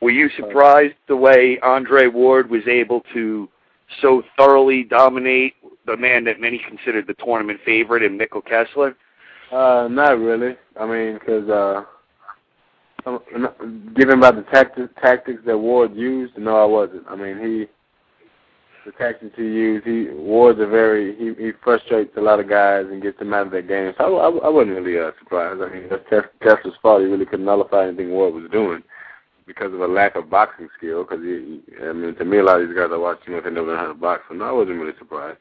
Were you surprised the way Andre Ward was able to so thoroughly dominate the man that many considered the tournament favorite in Mikkel Kessler? Not really. I mean, because given by the tactics that Ward used, no, I wasn't. I mean, the tactics he used, Ward's he frustrates a lot of guys and gets them out of their game. So I wasn't really surprised. I mean, that's Kessler's fault. He really couldn't nullify anything Ward was doing because of a lack of boxing skill. Because I mean, to me, a lot of these guys I watched, they never know how to box. So no, I wasn't really surprised.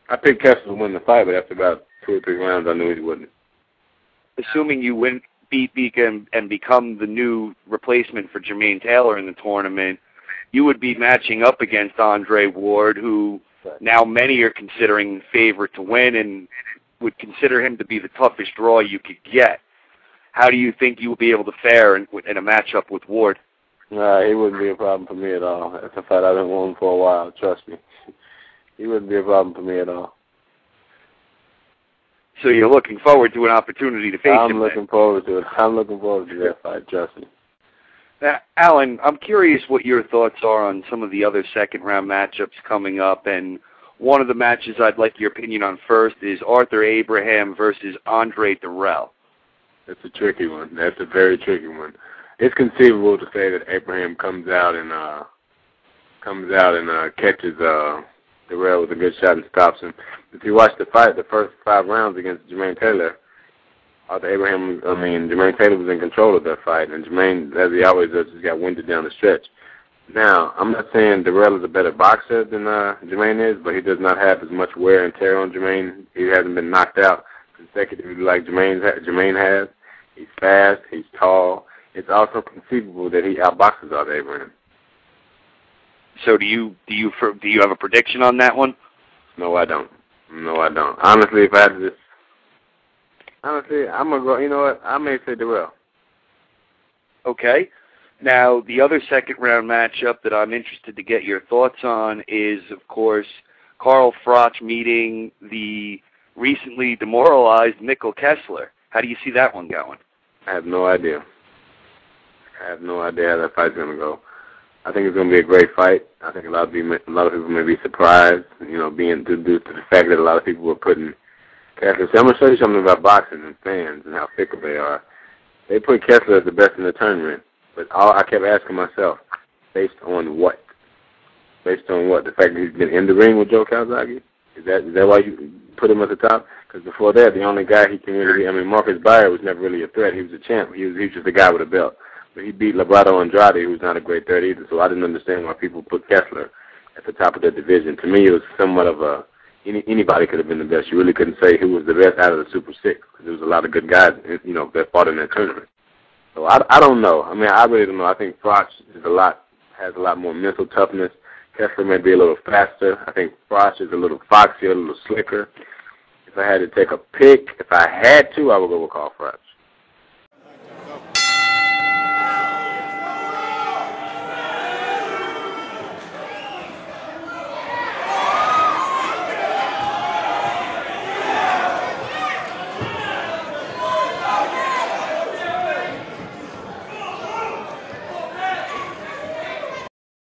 I picked Kessler to win the fight, but after about 2 or 3 rounds, I knew he wouldn't. Assuming you beat Beacon and become the new replacement for Jermaine Taylor in the tournament, you would be matching up against Andre Ward, who now many are considering favorite to win and would consider him to be the toughest draw you could get. How do you think you will be able to fare in a matchup with Ward? He wouldn't be a problem for me at all. That's a fight I've been wanting for a while, trust me. He wouldn't be a problem for me at all. So you're looking forward to an opportunity to face him? I'm looking forward to it. I'm looking forward to that fight, trust me. Now, Allan, I'm curious what your thoughts are on some of the other second-round matchups coming up, and one of the matches I'd like your opinion on first is Arthur Abraham versus Andre Dirrell. That's a tricky one. That's a very tricky one. It's conceivable to say that Abraham comes out and catches Dirrell with a good shot and stops him. If you watch the fight, the first 5 rounds against Jermaine Taylor, Jermaine Taylor was in control of that fight, and Jermaine, as he always does, just got winded down the stretch. Now, I'm not saying Dirrell is a better boxer than Jermaine is, but he does not have as much wear and tear on Jermaine. He hasn't been knocked out consecutively like Jermaine has. He's fast. He's tall. It's also conceivable that he outboxes Arthur Abraham. So do you have a prediction on that one? No, I don't. Honestly, if I had to I'm going to go, you know what, I may say Dirrell. Okay. Now, the other second-round matchup that I'm interested to get your thoughts on is, of course, Carl Froch meeting the recently demoralized Mikkel Kessler. How do you see that one going? I have no idea. How that fight's going to go. I think it's going to be a great fight. I think a lot of people may be surprised, being due to the fact that a lot of people were putting Kessler. See, I'm going to show you something about boxing and fans and how fickle they are. They put Kessler as the best in the tournament, but I kept asking myself, based on what? Based on what? The fact that he's been in the ring with Joe Calzaghe? Is that why you put him at the top? Because before that, the only guy he can really, Marcus Beyer was never really a threat. He was a champ. He was just a guy with a belt. But he beat Labrado Andrade, who's not a great threat either, so I didn't understand why people put Kessler at the top of the division. To me, it was somewhat of anybody could have been the best. You really couldn't say who was the best out of the Super 6, because there was a lot of good guys, that fought in that tournament. So I don't know. I really don't know. I think Froch has a lot more mental toughness. Kessler may be a little faster. I think Froch is a little foxier, a little slicker. If I had to take a pick, I would go with Carl Froch.